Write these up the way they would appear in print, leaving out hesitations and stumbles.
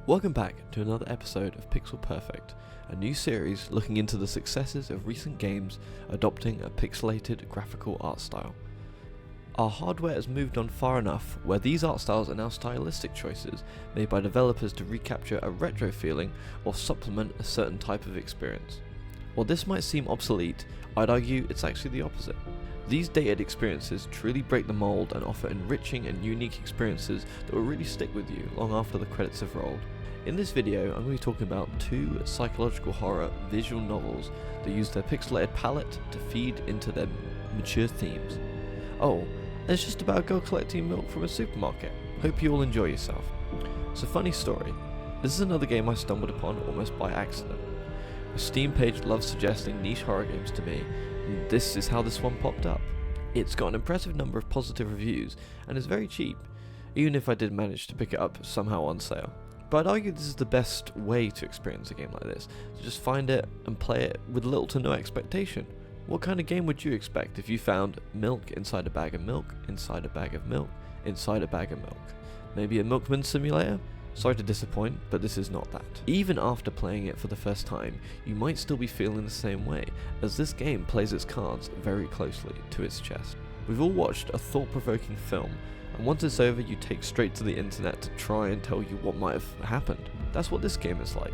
Welcome back to another episode of Pixel Perfect, a new series looking into the successes of recent games adopting a pixelated graphical art style. Our hardware has moved on far enough where these art styles are now stylistic choices made by developers to recapture a retro feeling or supplement a certain type of experience. While this might seem obsolete, I'd argue it's actually the opposite. These dated experiences truly break the mold and offer enriching and unique experiences that will really stick with you long after the credits have rolled. In this video, I'm going to be talking about two psychological horror visual novels that use their pixelated palette to feed into their mature themes. Oh, and it's just about a girl collecting milk from a supermarket. Hope you all enjoy yourself. It's a funny story. This is another game I stumbled upon almost by accident. A Steam page loves suggesting niche horror games to me, and this is how this one popped up. It's got an impressive number of positive reviews and is very cheap, even if I did manage to pick it up somehow on sale. But I'd argue this is the best way to experience a game like this, to just find it and play it with little to no expectation. What kind of game would you expect if you found milk inside a bag of milk, inside a bag of milk, inside a bag of milk? Maybe a milkman simulator? Sorry to disappoint, but this is not that. Even after playing it for the first time, you might still be feeling the same way, as this game plays its cards very closely to its chest. We've all watched a thought-provoking film, and once it's over you take straight to the internet to try and tell you what might have happened. That's what this game is like.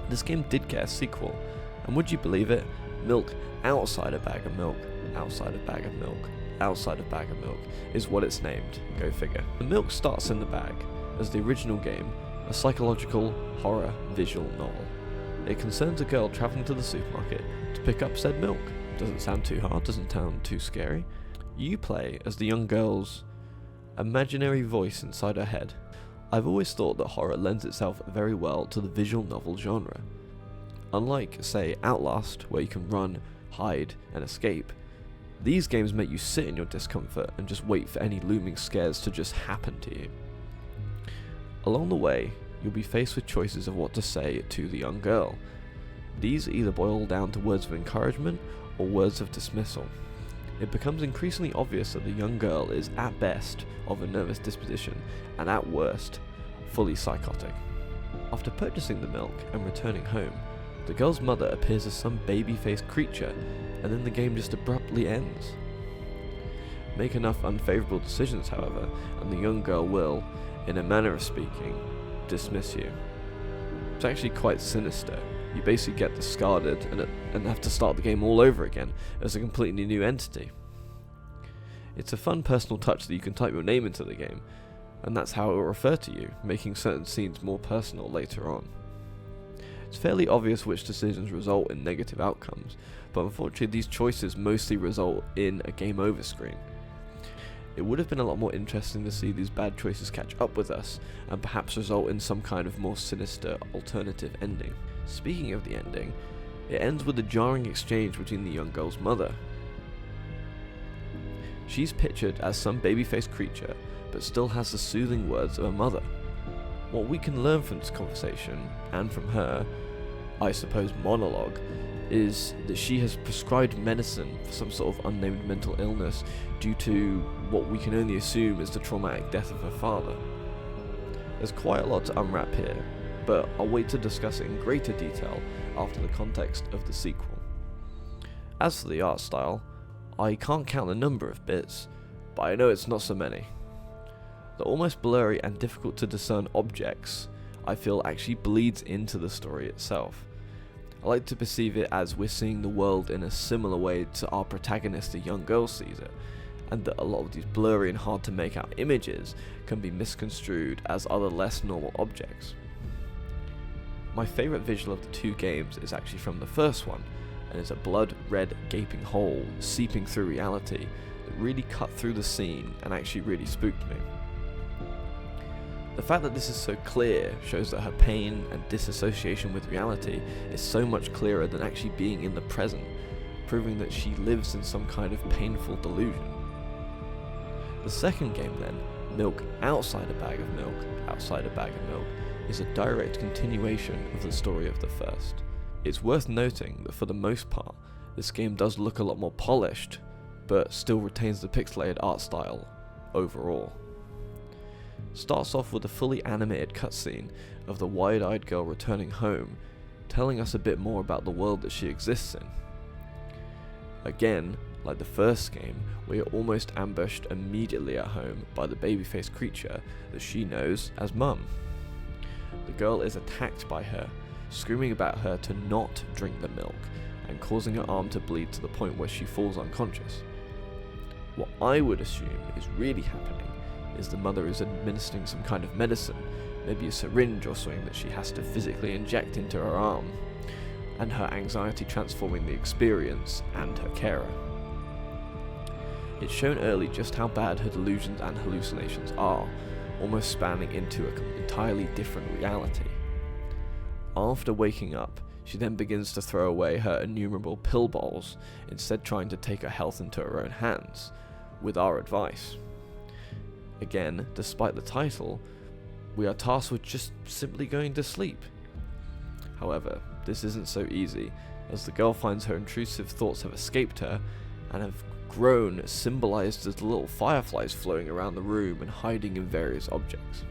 This game did get a sequel, and would you believe it? Milk outside a bag of milk, outside a bag of milk, outside a bag of milk is what it's named. Go figure. The milk starts in the bag as the original game, a psychological horror visual novel. It concerns a girl travelling to the supermarket to pick up said milk. Doesn't sound too hard, doesn't sound too scary. You play as the young girl's imaginary voice inside her head. I've always thought that horror lends itself very well to the visual novel genre. Unlike, say, Outlast, where you can run, hide, and escape, these games make you sit in your discomfort and just wait for any looming scares to just happen to you. Along the way, you'll be faced with choices of what to say to the young girl. These either boil down to words of encouragement or words of dismissal. It becomes increasingly obvious that the young girl is at best of a nervous disposition and at worst fully psychotic. After purchasing the milk and returning home, the girl's mother appears as some baby-faced creature, and then the game just abruptly ends. Make enough unfavourable decisions, however, and the young girl will, in a manner of speaking, dismiss you. It's actually quite sinister. You basically get discarded and have to start the game all over again as a completely new entity. It's a fun personal touch that you can type your name into the game, and that's how it will refer to you, making certain scenes more personal later on. It's fairly obvious which decisions result in negative outcomes, but unfortunately these choices mostly result in a game over screen. It would have been a lot more interesting to see these bad choices catch up with us, and perhaps result in some kind of more sinister alternative ending. Speaking of the ending, it ends with a jarring exchange between the young girl's mother. She's pictured as some baby-faced creature, but still has the soothing words of a mother. What we can learn from this conversation, and from her, I suppose, monologue, is that she has prescribed medicine for some sort of unnamed mental illness due to what we can only assume is the traumatic death of her father. There's quite a lot to unwrap here, but I'll wait to discuss it in greater detail after the context of the sequel. As for the art style, I can't count the number of bits, but I know it's not so many. The almost blurry and difficult to discern objects, I feel, actually bleeds into the story itself. I like to perceive it as we're seeing the world in a similar way to our protagonist, the young girl, sees it, and that a lot of these blurry and hard to make out images can be misconstrued as other less normal objects. My favourite visual of the two games is actually from the first one, and it's a blood-red gaping hole seeping through reality that really cut through the scene and actually really spooked me. The fact that this is so clear shows that her pain and disassociation with reality is so much clearer than actually being in the present, proving that she lives in some kind of painful delusion. The second game then, Milk Outside a Bag of Milk, Outside a Bag of Milk, is a direct continuation of the story of the first. It's worth noting that for the most part, this game does look a lot more polished, but still retains the pixelated art style overall. starts off with a fully animated cutscene of the wide-eyed girl returning home, telling us a bit more about the world that she exists in. Again, like the first game, we are almost ambushed immediately at home by the baby-faced creature that she knows as Mum. The girl is attacked by her, screaming about her to not drink the milk and causing her arm to bleed to the point where she falls unconscious. What I would assume is really happening is the mother is administering some kind of medicine, maybe a syringe or something that she has to physically inject into her arm, and her anxiety transforming the experience and her carer. It's shown early just how bad her delusions and hallucinations are, almost spanning into an entirely different reality. After waking up, she then begins to throw away her innumerable pill bowls, instead trying to take her health into her own hands, with our advice. Again, despite the title, we are tasked with just simply going to sleep. However, this isn't so easy, as the girl finds her intrusive thoughts have escaped her, and have grown, symbolized as little fireflies floating around the room and hiding in various objects.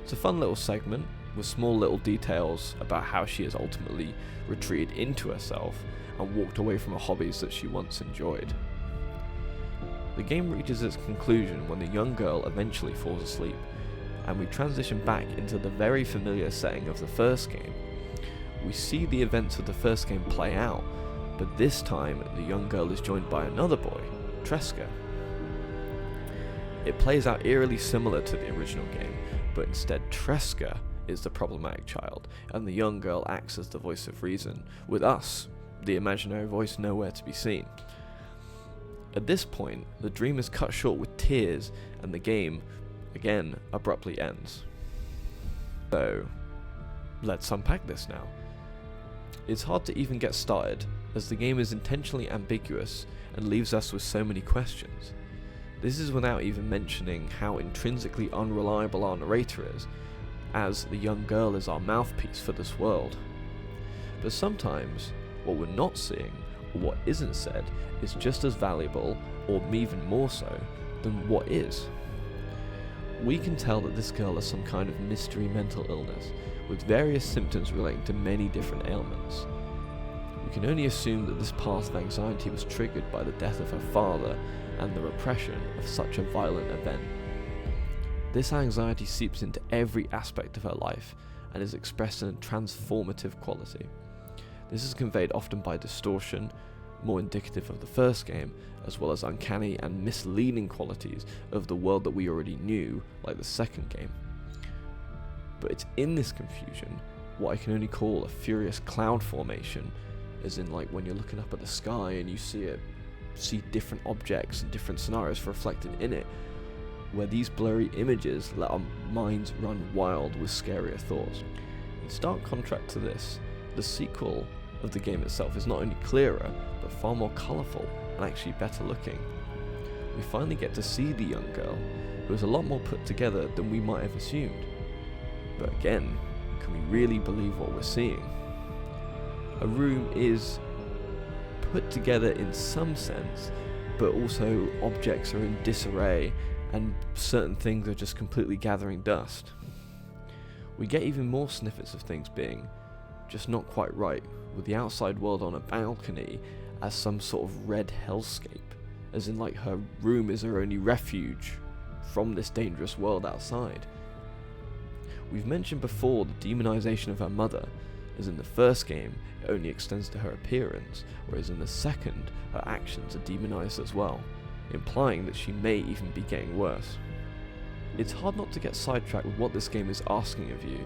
It's a fun little segment, with small little details about how she has ultimately retreated into herself and walked away from her hobbies that she once enjoyed. The game reaches its conclusion when the young girl eventually falls asleep, and we transition back into the very familiar setting of the first game. We see the events of the first game play out, but this time the young girl is joined by another boy, Tresca. It plays out eerily similar to the original game, but instead Tresca is the problematic child, and the young girl acts as the voice of reason, with us, the imaginary voice, nowhere to be seen. At this point, the dream is cut short with tears, and the game, again, abruptly ends. So, let's unpack this now. It's hard to even get started, as the game is intentionally ambiguous and leaves us with so many questions. This is without even mentioning how intrinsically unreliable our narrator is, as the young girl is our mouthpiece for this world. But sometimes, what we're not seeing, or what isn't said, is just as valuable, or even more so, than what is. We can tell that this girl has some kind of mystery mental illness, with various symptoms relating to many different ailments. We can only assume that this path of anxiety was triggered by the death of her father and the repression of such a violent event. This anxiety seeps into every aspect of her life and is expressed in a transformative quality. This is conveyed often by distortion, more indicative of the first game, as well as uncanny and misleading qualities of the world that we already knew, like the second game. But it's in this confusion, what I can only call a furious cloud formation, as in like when you're looking up at the sky and you see different objects and different scenarios reflected in it, where these blurry images let our minds run wild with scarier thoughts. In stark contrast to this, the sequel of the game itself is not only clearer, but far more colourful and actually better looking. We finally get to see the young girl, who is a lot more put together than we might have assumed. But again, can we really believe what we're seeing? Her room is put together in some sense, but also objects are in disarray, and certain things are just completely gathering dust. We get even more snippets of things being just not quite right, with the outside world on a balcony as some sort of red hellscape, as in like her room is her only refuge from this dangerous world outside. We've mentioned before the demonization of her mother, as in the first game it only extends to her appearance, whereas in the second her actions are demonized as well, implying that she may even be getting worse. It's hard not to get sidetracked with what this game is asking of you,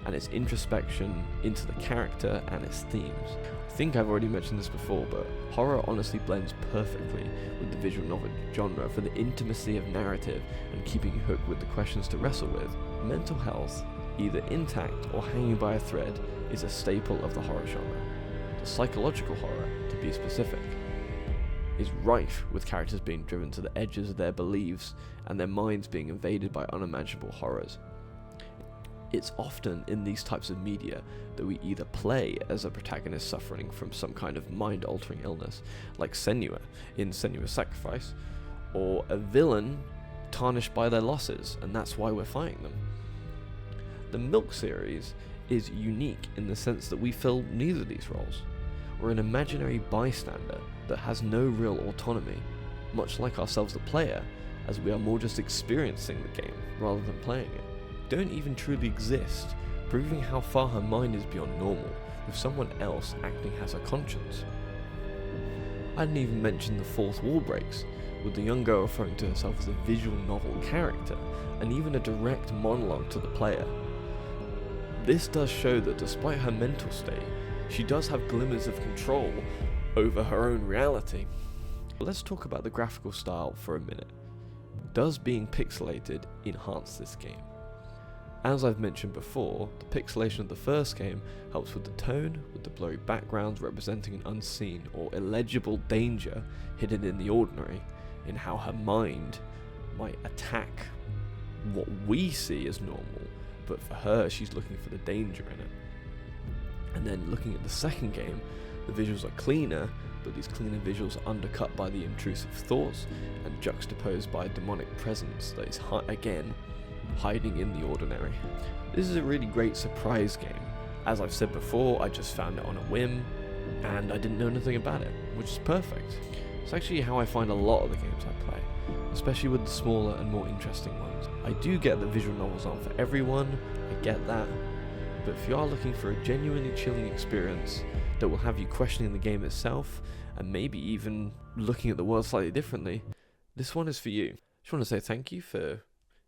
and its introspection into the character and its themes. I think I've already mentioned this before, but horror honestly blends perfectly with the visual novel genre for the intimacy of narrative and keeping you hooked with the questions to wrestle with. Mental health, either intact or hanging by a thread, is a staple of the horror genre. The psychological horror, to be specific, is rife with characters being driven to the edges of their beliefs and their minds being invaded by unimaginable horrors. It's often in these types of media that we either play as a protagonist suffering from some kind of mind-altering illness, like Senua in Senua's Sacrifice, or a villain tarnished by their losses, and that's why we're fighting them. The Milk series is unique in the sense that we fill neither of these roles. We're an imaginary bystander that has no real autonomy, much like ourselves the player, as we are more just experiencing the game rather than playing it. Don't even truly exist, proving how far her mind is beyond normal, with someone else acting as her conscience. I didn't even mention the fourth wall breaks, with the young girl referring to herself as a visual novel character, and even a direct monologue to the player. This does show that despite her mental state, she does have glimmers of control over her own reality. Let's talk about the graphical style for a minute. Does being pixelated enhance this game? As I've mentioned before, the pixelation of the first game helps with the tone, with the blurry backgrounds representing an unseen or illegible danger hidden in the ordinary, in how her mind might attack what we see as normal, but for her she's looking for the danger in it. And then looking at the second game, the visuals are cleaner, but these cleaner visuals are undercut by the intrusive thoughts and juxtaposed by a demonic presence that is again hiding in the ordinary. This is a really great surprise game. As I've said before, I just found it on a whim and I didn't know anything about it, which is perfect. It's actually how I find a lot of the games I play, especially with the smaller and more interesting ones. I do get that visual novels aren't for everyone, I get that, but if you are looking for a genuinely chilling experience that will have you questioning the game itself and maybe even looking at the world slightly differently, this one is for you. Just want to say thank you for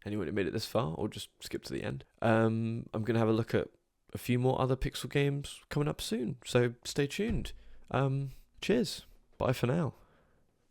anyone who made it this far or just skip to the end. I'm going to have a look at a few more other Pixel games coming up soon, so stay tuned. Cheers. Bye for now.